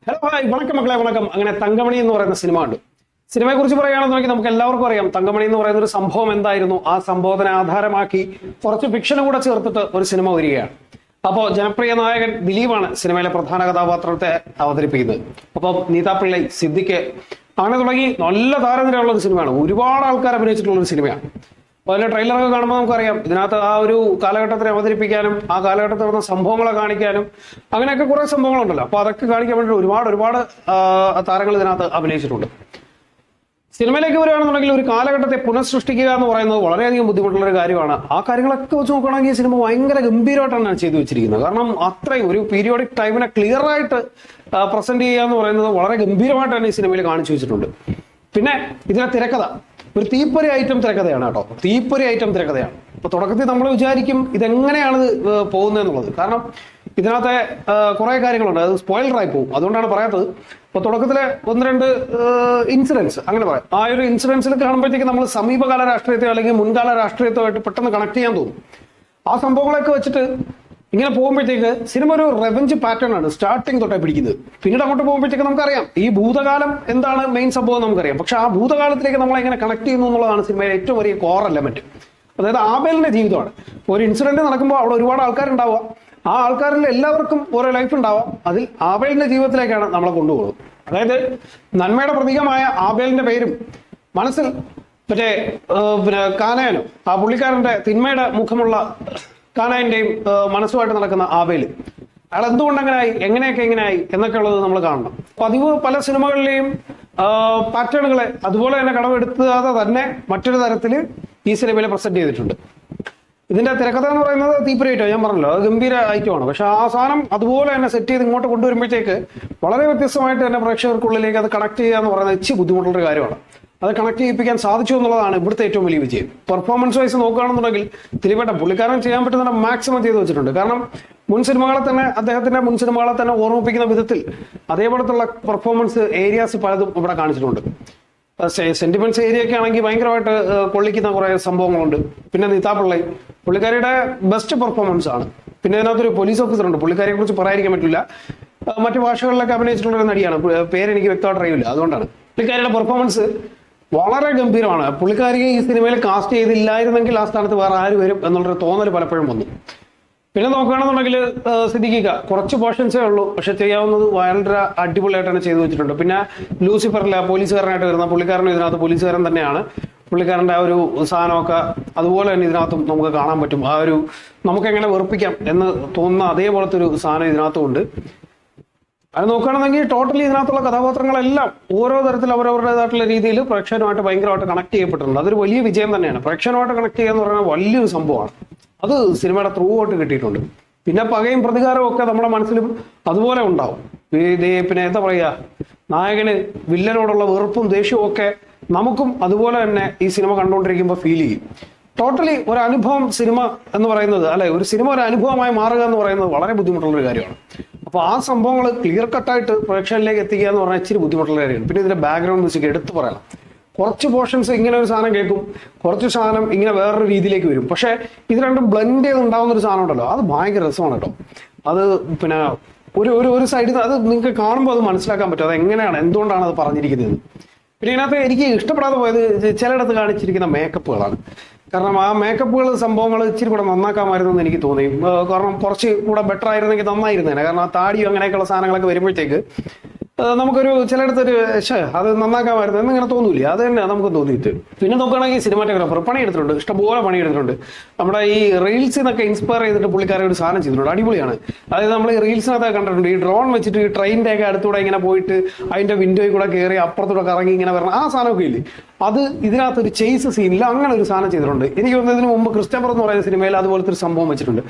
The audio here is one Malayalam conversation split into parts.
ഹലോ ഹായ് വണക്കം മക്കളെ വണക്കം. അങ്ങനെ തങ്കമണി എന്ന് പറയുന്ന സിനിമ ഉണ്ട്. സിനിമയെ കുറിച്ച് പറയുകയാണെന്നുണ്ടെങ്കിൽ നമുക്ക് എല്ലാവർക്കും അറിയാം തങ്കമണി എന്ന് പറയുന്ന ഒരു സംഭവം എന്തായിരുന്നു. ആ സംഭവത്തിനെ ആധാരമാക്കി കുറച്ച് ഫിക്ഷനും കൂടെ ചേർത്തിട്ട് ഒരു സിനിമ വരികയാണ്. അപ്പോൾ ജനപ്രിയ നായകൻ ദിലീപാണ് സിനിമയിലെ പ്രധാന കഥാപാത്രത്തെ അവതരിപ്പിക്കുന്നത്. അപ്പോൾ നീതാ പിള്ളൈ, സിദ്ദിഖ് അങ്ങനെ തുടങ്ങി നല്ല താരനിരയുള്ള ഒരു സിനിമയാണ്. ഒരുപാട് ആൾക്കാർ അഭിനയിച്ചിട്ടുള്ള ഒരു സിനിമയാണ്. അപ്പോൾ അതിന്റെ ട്രെയിലറൊക്കെ കാണുമ്പോൾ നമുക്കറിയാം ഇതിനകത്ത് ആ ഒരു കാലഘട്ടത്തിനെ അവതരിപ്പിക്കാനും ആ കാലഘട്ടത്തിൽ നടന്ന സംഭവങ്ങളെ കാണിക്കാനും അങ്ങനെയൊക്കെ കുറെ സംഭവങ്ങളുണ്ടല്ലോ. അപ്പോൾ അതൊക്കെ കാണിക്കാൻ വേണ്ടി ഒരുപാട് താരങ്ങൾ ഇതിനകത്ത് അഭിനയിച്ചിട്ടുണ്ട്. സിനിമയിലേക്ക് വരികയാണെന്നുണ്ടെങ്കിൽ ഒരു കാലഘട്ടത്തെ പുനഃസൃഷ്ടിക്കുക എന്ന് പറയുന്നത് വളരെയധികം ബുദ്ധിമുട്ടുള്ള ഒരു കാര്യമാണ്. ആ കാര്യങ്ങളൊക്കെ വെച്ച് നോക്കുകയാണെങ്കിൽ ഈ സിനിമ ഭയങ്കര ഗംഭീരമായിട്ടാണ് ചെയ്തു വെച്ചിരിക്കുന്നത്. കാരണം അത്രയും ഒരു പീരിയോഡിക് ടൈമിനെ ക്ലിയർ ആയിട്ട് പ്രസന്റ് ചെയ്യുക എന്ന് പറയുന്നത് വളരെ ഗംഭീരമായിട്ട് തന്നെ ഈ സിനിമയിൽ കാണിച്ചു വെച്ചിട്ടുണ്ട്. പിന്നെ ഇതിലെ തിരക്കഥ ഒരു തീപ്പൊരി ഐറ്റം തിരക്കഥയാണ് കേട്ടോ. തീപ്പൊരി ഐറ്റം തിരക്കഥയാണ്. അപ്പൊ തുടക്കത്തിൽ നമ്മൾ വിചാരിക്കും ഇതെങ്ങനെയാണ് പോകുന്നത് എന്നുള്ളത്. കാരണം ഇതിനകത്തെ കുറെ കാര്യങ്ങളുണ്ട്, അത് സ്പോയിലറായി പോകും, അതുകൊണ്ടാണ് പറയാത്തത്. അപ്പൊ തുടക്കത്തിലെ ഒന്ന് രണ്ട് ഇൻസിഡൻസ് അങ്ങനെ പറയാം. ആ ഒരു ഇൻസിഡൻസിൽ കാണുമ്പോഴത്തേക്ക് നമ്മൾ സമീപകാല രാഷ്ട്രീയത്തെയോ അല്ലെങ്കിൽ മുൻകാല രാഷ്ട്രീയത്വമായിട്ട് പെട്ടെന്ന് കണക്ട് ചെയ്യാൻ തോന്നും. ആ സംഭവങ്ങളൊക്കെ വെച്ചിട്ട് ഇങ്ങനെ പോകുമ്പോഴത്തേക്ക് സിനിമ ഒരു റെവഞ്ച് പാറ്റേൺ ആണ് സ്റ്റാർട്ടിങ് തൊട്ടേ പിടിക്കുന്നത്. പിന്നീട് അങ്ങോട്ട് പോകുമ്പോഴത്തേക്ക് നമുക്കറിയാം ഈ ഭൂതകാലം എന്താണ് മെയിൻ സംഭവം നമുക്കറിയാം. പക്ഷെ ആ ഭൂതകാലത്തിലേക്ക് നമ്മളെ എങ്ങനെ കണക്ട് ചെയ്യുന്നു എന്നുള്ളതാണ് സിനിമയിലെ ഏറ്റവും വലിയ കോർ എലമെന്റ്. അതായത് ആബേലിന്റെ ജീവിതമാണ്. ഒരു ഇൻസിഡന്റ് നടക്കുമ്പോൾ അവിടെ ഒരുപാട് ആൾക്കാരുണ്ടാവുക, ആ ആൾക്കാരിൽ എല്ലാവർക്കും ഓരോ ലൈഫ് ഉണ്ടാവാം. അതിൽ ആബേലിന്റെ ജീവിതത്തിലേക്കാണ് നമ്മളെ കൊണ്ടുപോകുന്നത്. അതായത് നന്മയുടെ പ്രതീകമായ ആബേലിന്റെ പേരും മനസ്സിൽ മറ്റേ പിന്നെ കാനയനോ ആ പുള്ളിക്കാരന്റെ തിന്മയുടെ മുഖമുള്ള കാനായന്റെയും മനസ്സുമായിട്ട് നടക്കുന്ന ആബേല്, അയാൾ എന്തുകൊണ്ട് അങ്ങനെയായി, എങ്ങനെയൊക്കെ എങ്ങനെയായി എന്നൊക്കെ ഉള്ളത് നമ്മൾ കാണണം. പതിവ് പല സിനിമകളിലെയും പാറ്റേണുകളെ അതുപോലെ തന്നെ കടമെടുക്കാതെ തന്നെ മറ്റൊരു തരത്തിൽ ഈ സിനിമയിൽ പ്രസന്റ് ചെയ്തിട്ടുണ്ട്. ഇതിന്റെ തിരക്കഥ എന്ന് പറയുന്നത് തീപ്പൊരി ഐറ്റം, ഞാൻ പറഞ്ഞല്ലോ, അത് ഗംഭീര ഐറ്റമാണ്. പക്ഷെ ആ സാധനം അതുപോലെ തന്നെ സെറ്റ് ചെയ്ത് ഇങ്ങോട്ട് കൊണ്ടുവരുമ്പോഴത്തേക്ക് വളരെ വ്യത്യസ്തമായിട്ട് തന്നെ പ്രേക്ഷകർക്കുള്ളിലേക്ക് അത് കണക്ട് ചെയ്യുക എന്ന് പറയുന്നത് ഇച്ചിരി ബുദ്ധിമുട്ടുള്ള കാര്യമാണ്. അത് കണക്ട് ചെയ്യിപ്പിക്കാൻ സാധിച്ചു എന്നുള്ളതാണ് ഇവിടുത്തെ ഏറ്റവും വലിയ വിജയം. പെർഫോമൻസ് വൈസ് നോക്കുകയാണെന്നുണ്ടെങ്കിൽ ദിലീപേട്ട പുള്ളിക്കാരൻ ചെയ്യാൻ പറ്റുന്ന മാക്സിമം ചെയ്തു വെച്ചിട്ടുണ്ട്. കാരണം മുൻ സിനിമകളെ തന്നെ ഓർമ്മിപ്പിക്കുന്ന വിധത്തിൽ അതേപോലത്തുള്ള പെർഫോമൻസ് ഏരിയാസ് പലതും ഇവിടെ കാണിച്ചിട്ടുണ്ട്. സെന്റിമെന്റ്സ് ഏരിയ ഒക്കെ ആണെങ്കിൽ ഭയങ്കരമായിട്ട് കൊള്ളിക്കുന്ന കുറെ സംഭവങ്ങളുണ്ട്. പിന്നെ നീതാ പിള്ളൈ പുള്ളിക്കാരിയുടെ ബെസ്റ്റ് പെർഫോമൻസ് ആണ്. പിന്നെ അതിനകത്തൊരു പോലീസ് ഓഫീസർ ഉണ്ട്, പുള്ളിക്കാരിയെ കുറിച്ച് പറയാതിരിക്കാൻ പറ്റില്ല. മറ്റു ഭാഷകളിലൊക്കെ അഭിനയിച്ചിട്ടുള്ള ഒരു നടിയാണ്, പേരെനിക്ക് വ്യക്തമായിട്ട് അറിയില്ല, അതുകൊണ്ടാണ്. പുള്ളിക്കാരിയുടെ പെർഫോമൻസ് വളരെ ഗംഭീരമാണ്. പുള്ളിക്കാരിയെ ഈ സിനിമയിൽ കാസ്റ്റ് ചെയ്തില്ലായിരുന്നെങ്കിൽ ആ സ്ഥാനത്ത് വേറെ ആര് വരും എന്നുള്ളൊരു തോന്നൽ പലപ്പോഴും വന്നു. പിന്നെ നോക്കുകയാണെന്നുണ്ടെങ്കിൽ സിദ്ദിഖിക്ക കുറച്ച് പോർഷൻസേ ഉള്ളൂ, പക്ഷെ ചെയ്യാവുന്നത് വളരെ അടിപൊളിയായിട്ടാണ് ചെയ്തു വെച്ചിട്ടുണ്ട്. പിന്നെ ലൂസിഫറിലെ പോലീസുകാരനായിട്ട് വരുന്ന പുള്ളിക്കാരനും ഇതിനകത്ത് പോലീസുകാരൻ തന്നെയാണ്. പുള്ളിക്കാരൻ്റെ ആ ഒരു സാധനമൊക്കെ അതുപോലെ തന്നെ ഇതിനകത്തും നമുക്ക് കാണാൻ പറ്റും. ആ ഒരു നമുക്കെങ്ങനെ വെറുപ്പിക്കാം എന്ന് തോന്നുന്ന അതേപോലത്തെ ഒരു സാധനം ഇതിനകത്തും ഉണ്ട്. അത് നോക്കുകയാണെന്നെങ്കിൽ ടോട്ടലി ഇതിനകത്തുള്ള കഥാപാത്രങ്ങളെല്ലാം ഓരോ തരത്തിൽ അവരവരുടേതായിട്ടുള്ള രീതിയിൽ പ്രേക്ഷകനുമായിട്ട് ഭയങ്കരമായിട്ട് കണക്ട് ചെയ്യപ്പെട്ടിട്ടുണ്ട്. അതൊരു വലിയ വിജയം തന്നെയാണ്. പ്രേക്ഷകനുമായിട്ട് കണക്ട് ചെയ്യുക എന്ന് പറയുന്നത് വലിയൊരു സംഭവമാണ്. അത് സിനിമയുടെ ത്രൂ ഔട്ട് കിട്ടിയിട്ടുണ്ട്. പിന്നെ പകയും പ്രതികാരവും ഒക്കെ നമ്മുടെ മനസ്സിലും അതുപോലെ ഉണ്ടാവും. പിന്നെ എന്താ പറയുക, നായകന് വില്ലനോടുള്ള വെറുപ്പും ദേഷ്യവും ഒക്കെ നമുക്കും അതുപോലെ തന്നെ ഈ സിനിമ കണ്ടുകൊണ്ടിരിക്കുമ്പോൾ ഫീൽ ചെയ്യും. ടോട്ടലി ഒരു അനുഭവം സിനിമ എന്ന് പറയുന്നത്, അല്ലെ, ഒരു സിനിമ ഒരു അനുഭവമായി മാറുക എന്ന് പറയുന്നത് വളരെ ബുദ്ധിമുട്ടുള്ള ഒരു കാര്യമാണ്. അപ്പോൾ ആ സംഭവങ്ങൾ ക്ലിയർ കട്ടായിട്ട് പ്രേക്ഷകരിലേക്ക് എത്തിക്കുക എന്ന് പറഞ്ഞാൽ ഇച്ചിരി ബുദ്ധിമുട്ടുള്ള കാര്യമാണ്. പിന്നെ ഇതിന്റെ ബാക്ക്ഗ്രൗണ്ട് മ്യൂസിക് എടുത്തു പറയണം. കുറച്ച് പോർഷൻസ് ഇങ്ങനെ ഒരു സാധനം കേൾക്കും, കുറച്ച് സാധനം ഇങ്ങനെ വേറൊരു രീതിയിലേക്ക് വരും. പക്ഷെ ഇത് രണ്ടും ബ്ലെൻഡ് ചെയ്ത് ഉണ്ടാവുന്ന ഒരു സാധനം ഉണ്ടല്ലോ, അത് ഭയങ്കര രസമാണ് കേട്ടോ. അത് പിന്നെ ഒരു സൈഡിൽ അത് നിങ്ങൾക്ക് കാണുമ്പോൾ അത് മനസ്സിലാക്കാൻ പറ്റും അത് എങ്ങനെയാണ്, എന്തുകൊണ്ടാണ് അത് പറഞ്ഞിരിക്കുന്നത്. പിന്നെ ഇതിനകത്ത് എനിക്ക് ഇഷ്ടപ്പെടാതെ പോയത് ചിലയിടത്ത് കാണിച്ചിരിക്കുന്ന മേക്കപ്പുകളാണ്. കാരണം ആ മേക്കപ്പുകൾ സംഭവങ്ങൾ ഇച്ചിരി കൂടെ നന്നാക്കാമായിരുന്നു എന്ന് എനിക്ക് തോന്നി. കാരണം കുറച്ച് കൂടെ ബെറ്റർ ആയിരുന്നെങ്കിൽ നന്നായിരുന്നേനെ. കാരണം ആ താടിയും അങ്ങനെയൊക്കെയുള്ള സാധനങ്ങളൊക്കെ വരുമ്പോഴത്തേക്ക് നമുക്കൊരു ചിലയിടത്തൊരു അത് നന്നാക്കാമായിരുന്നു എന്നിങ്ങനെ തോന്നൂലേ, അത് തന്നെ നമുക്ക് തോന്നിയിട്ട്. പിന്നെ നോക്കുകയാണെങ്കിൽ സിനിമാറ്റോഗ്രാഫർ പണിയെടുത്തിട്ടുണ്ട്, ഇഷ്ടംപോലെ പണിയെടുത്തിട്ടുണ്ട്. നമ്മുടെ ഈ റീൽസിൽ നിന്നൊക്കെ ഇൻസ്പയർ ചെയ്തിട്ട് പുള്ളിക്കാരെ ഒരു സാധനം ചെയ്തിട്ടുണ്ട്, അടിപൊളിയാണ്. അതായത് നമ്മൾ ഈ റീൽസിനകത്തൊക്കെ കണ്ടിട്ടുണ്ട്, ഈ ഡ്രോൺ വെച്ചിട്ട് ഈ ട്രെയിനിന്റെ ഒക്കെ അടുത്തൂടെ ഇങ്ങനെ പോയിട്ട് അതിന്റെ വിൻഡോയിൽ കൂടെ കയറി അപ്പുറത്തൂടെ കറങ്ങി ഇങ്ങനെ വരണം, ആ സാധനമൊക്കെ ഇല്ലേ, അത് ഇതിനകത്തൊരു ചേസ് സീനില്ല അങ്ങനെ ഒരു സാധനം ചെയ്തിട്ടുണ്ട്. എനിക്ക് തോന്നുന്നു ഇതിന് മുമ്പ് ക്രിസ്റ്റഫർ എന്ന് പറയുന്ന സിനിമയിൽ അതുപോലത്തെ ഒരു സംഭവം വെച്ചിട്ടുണ്ട്.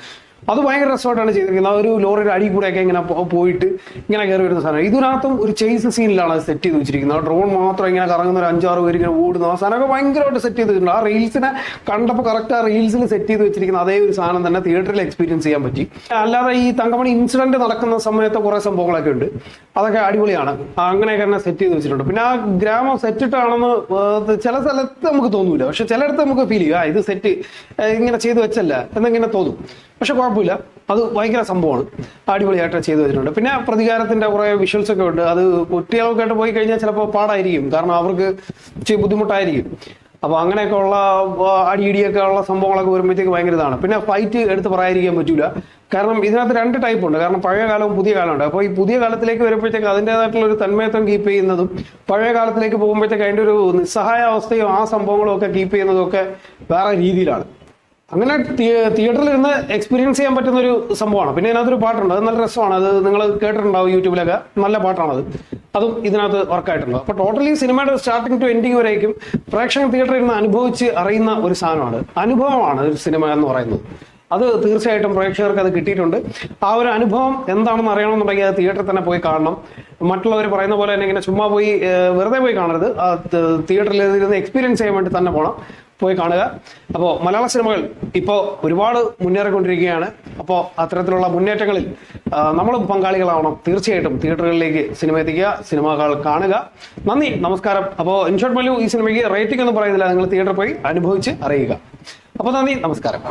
അത് ഭയങ്കര രസമായിട്ടാണ് ചെയ്തിരിക്കുന്നത്. ഒരു ലോറിയുടെ അടി കൂടെയൊക്കെ ഇങ്ങനെ പോയിട്ട് ഇങ്ങനെ കയറി വരുന്ന സാധനം. ഇതിനകത്തും ഒരു ചേസ് സീനിലാണ് അത് സെറ്റ് ചെയ്ത് വെച്ചിരിക്കുന്നത്. ഡ്രോൺ മാത്രം ഇങ്ങനെ കറങ്ങുന്ന ഒരു 5-6 പേര് ഇങ്ങനെ ഓടുന്ന ആ സാധനമൊക്കെ ഭയങ്കരമായിട്ട് സെറ്റ് ചെയ്തിട്ടുണ്ട്. ആ റീൽസിനെ കണ്ടപ്പോൾ കറക്റ്റ് ആ റീൽസിൽ സെറ്റ് ചെയ്ത് വെച്ചിരിക്കുന്ന അതേ ഒരു സാധനം തന്നെ തിയേറ്ററിൽ എക്സ്പീരിയൻസ് ചെയ്യാൻ പറ്റി. അല്ലാതെ ഈ തങ്കമണി ഇൻസിഡന്റ് നടക്കുന്ന സമയത്ത് കുറെ സംഭവങ്ങളൊക്കെ ഉണ്ട്, അതൊക്കെ അടിപൊളിയാണ്. അങ്ങനെയൊക്കെ തന്നെ സെറ്റ് ചെയ്ത് വെച്ചിട്ടുണ്ട്. പിന്നെ ആ ഗ്രാമം സെറ്റിട്ടാണെന്ന് ചില സ്ഥലത്ത് നമുക്ക് തോന്നൂല, പക്ഷെ ചിലയിടത്ത് നമുക്ക് ഫീൽ ചെയ്യും ഇത് സെറ്റ് ഇങ്ങനെ ചെയ്ത് വെച്ചല്ല എന്നിങ്ങനെ തോന്നും. പക്ഷെ കുഴപ്പമില്ല, കുഴപ്പമില്ല, അത് ഭയങ്കര സംഭവമാണ്, അടിപൊളിയായിട്ട് ചെയ്തു വെച്ചിട്ടുണ്ട്. പിന്നെ പ്രതികാരത്തിന്റെ കുറെ വിഷ്വൽസ് ഒക്കെ ഉണ്ട്. അത് കുട്ടികൾക്കായിട്ട് പോയി കഴിഞ്ഞാൽ ചിലപ്പോൾ പാടായിരിക്കും, കാരണം അവർക്ക് ഇച്ചിരി ബുദ്ധിമുട്ടായിരിക്കും. അപ്പൊ അങ്ങനെയൊക്കെ ഉള്ള അടിയിടിയൊക്കെ ഉള്ള സംഭവങ്ങളൊക്കെ വരുമ്പോഴത്തേക്ക് ഭയങ്കര ഇതാണ്. പിന്നെ ഫൈറ്റ് എടുത്ത് പറയാതിരിക്കാൻ പറ്റൂല, കാരണം ഇതിനകത്ത് 2 ടൈപ്പ് ഉണ്ട്. കാരണം പഴയ കാലവും പുതിയ കാലമുണ്ട്. അപ്പോൾ ഈ പുതിയ കാലത്തിലേക്ക് വരുമ്പോഴത്തേക്ക് അതിൻ്റെതായിട്ടുള്ള ഒരു തന്മയത്വം കീപ്പ് ചെയ്യുന്നതും, പഴയ കാലത്തിലേക്ക് പോകുമ്പോഴത്തേക്ക് അതിൻ്റെ ഒരു നിസ്സഹായ അവസ്ഥയും ആ സംഭവങ്ങളും ഒക്കെ കീപ്പ് ചെയ്യുന്നതും ഒക്കെ വേറെ രീതിയിലാണ്. അങ്ങനെ തിയേറ്ററിൽ ഇരുന്ന് എക്സ്പീരിയൻസ് ചെയ്യാൻ പറ്റുന്ന ഒരു സംഭവമാണ്. പിന്നെ ഇതിനകത്തൊരു പാട്ടുണ്ട്, അത് നല്ല രസമാണ്. അത് നിങ്ങൾ കേട്ടിട്ടുണ്ടാവും യൂട്യൂബിലൊക്കെ, നല്ല പാട്ടാണത്. അതും ഇതിനകത്ത് വർക്കായിട്ടുണ്ട്. അപ്പോൾ ടോട്ടലി സിനിമയുടെ സ്റ്റാർട്ടിങ് ടു എൻഡിങ് വരേക്കും പ്രേക്ഷകൻ തിയേറ്ററിൽ ഇരുന്ന് അനുഭവിച്ച് അറിയുന്ന ഒരു സാധനമാണ്, അനുഭവമാണ് ഒരു സിനിമ എന്ന് പറയുന്നത്. അത് തീർച്ചയായിട്ടും പ്രേക്ഷകർക്ക് അത് കിട്ടിയിട്ടുണ്ട്. ആ ഒരു അനുഭവം എന്താണെന്ന് അറിയണമെന്നുണ്ടെങ്കിൽ അത് തിയേറ്ററിൽ തന്നെ പോയി കാണണം. മറ്റുള്ളവർ പറയുന്ന പോലെ തന്നെ ഇങ്ങനെ ചുമ്മാ പോയി വെറുതെ പോയി കാണരുത്, തിയേറ്ററിൽ ഇരുന്ന് എക്സ്പീരിയൻസ് ചെയ്യാൻ വേണ്ടി തന്നെ പോയി കാണുക. അപ്പോൾ മലയാള സിനിമകൾ ഇപ്പോൾ ഒരുപാട് മുന്നേറിക്കൊണ്ടിരിക്കുകയാണ്. അപ്പോൾ അത്തരത്തിലുള്ള മുന്നേറ്റങ്ങളിൽ നമ്മളും പങ്കാളികളാവണം. തീർച്ചയായിട്ടും തിയേറ്ററുകളിലേക്ക് സിനിമ എത്തിക്കുക, സിനിമകൾ കാണുക. നന്ദി, നമസ്കാരം. അപ്പോൾ ഇൻഷോട്ട് മല്ലു ഈ സിനിമയ്ക്ക് റേറ്റിംഗ് ഒന്നും പറയുന്നില്ല, നിങ്ങൾ തിയേറ്ററിൽ പോയി അനുഭവിച്ച് അറിയുക. അപ്പോൾ നന്ദി, നമസ്കാരം.